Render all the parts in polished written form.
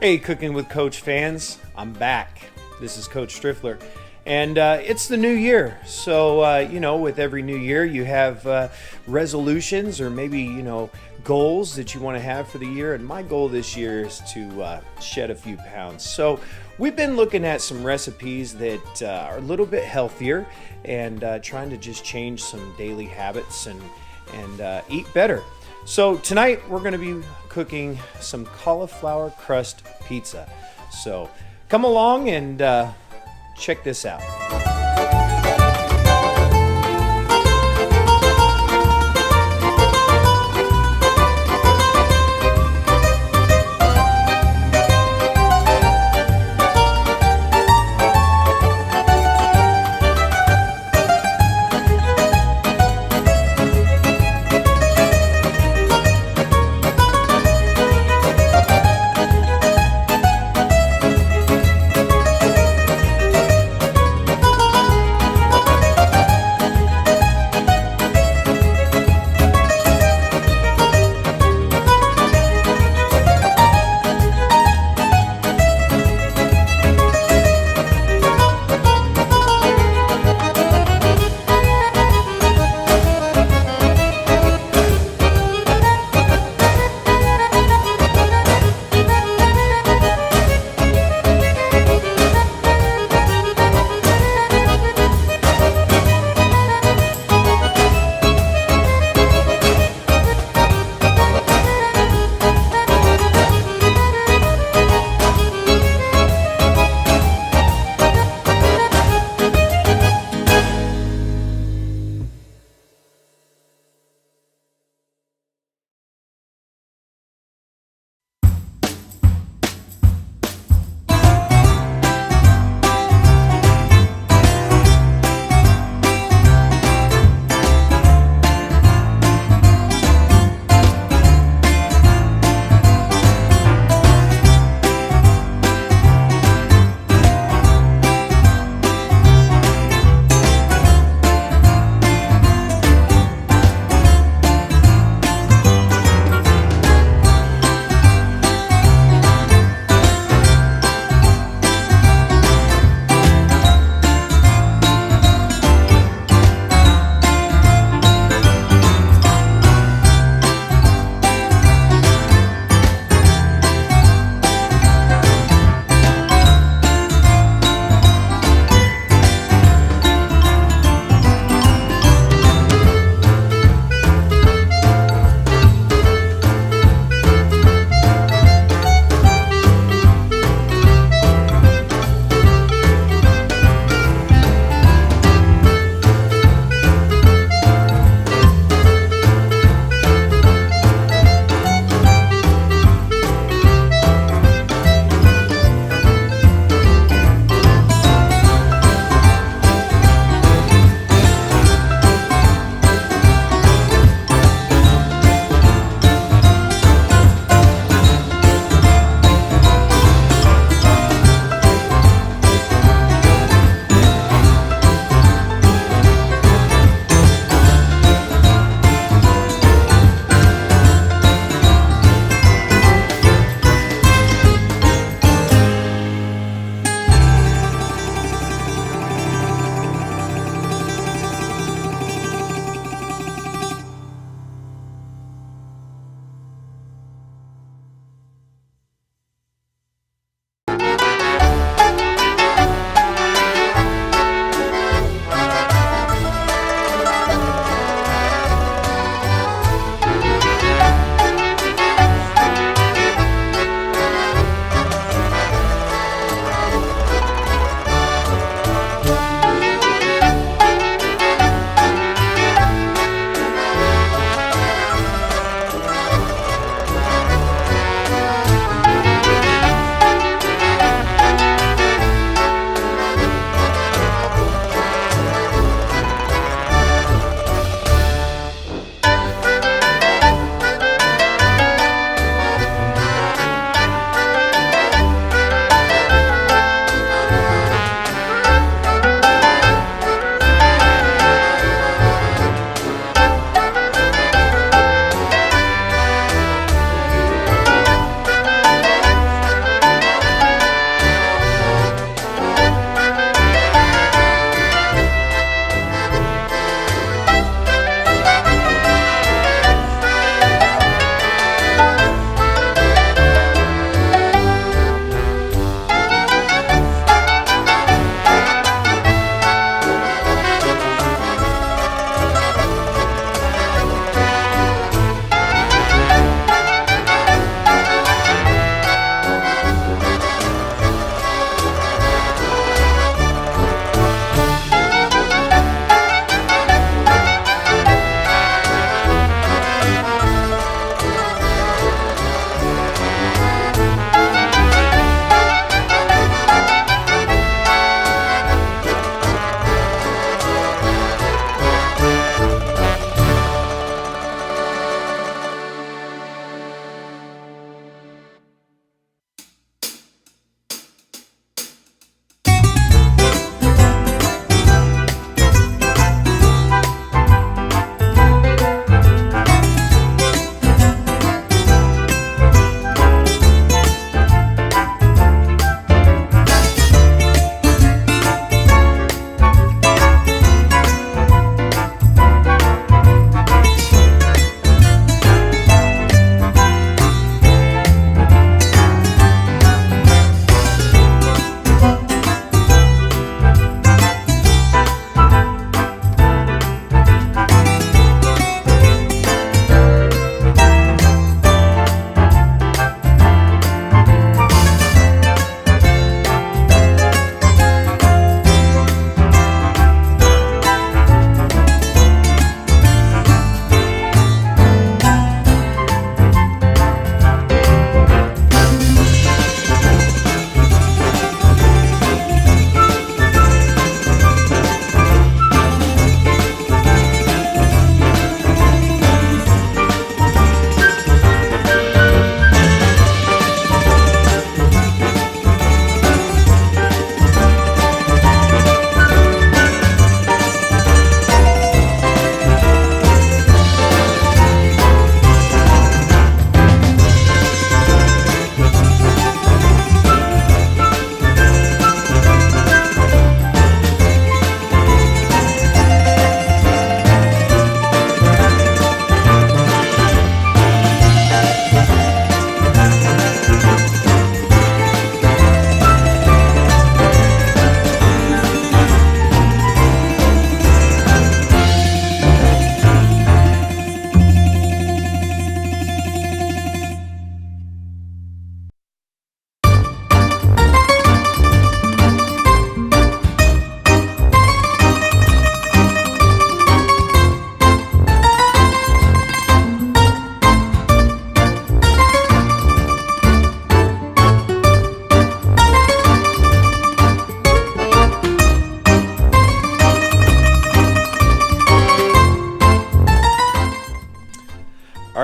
Hey, Cooking with Coach fans, I'm back. This is Coach Striffler, and it's the new year. So, with every new year, you have resolutions or maybe, goals that you want to have for the year. And my goal this year is to shed a few pounds. So, we've been looking at some recipes that are a little bit healthier and trying to just change some daily habits and eat better. So tonight we're going to be cooking some cauliflower crust pizza. So come along and check this out.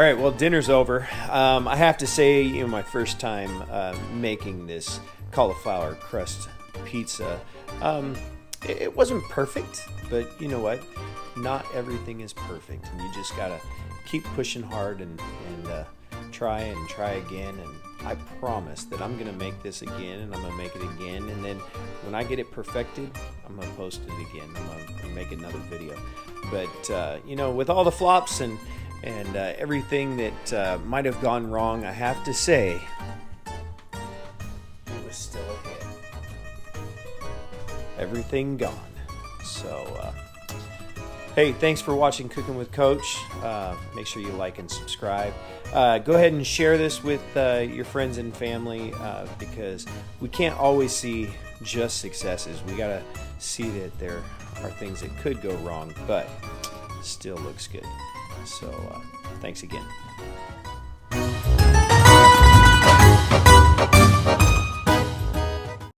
right, well, dinner's over. I have to say, my first time making this cauliflower crust pizza, it wasn't perfect, but you know what? Not everything is perfect, and you just gotta keep pushing hard and try and try again. And I promise that I'm gonna make this again, and I'm gonna make it again, and then when I get it perfected, I'm gonna post it again. I'm gonna make another video. But with all the flops and everything that might have gone wrong, I have to say it was still a hit. Everything gone. So, hey, thanks for watching Cooking with Coach. Make sure you like and subscribe. Go ahead and share this with your friends and family because we can't always see just successes. We got to see that there are things that could go wrong, but still looks good. So, thanks again.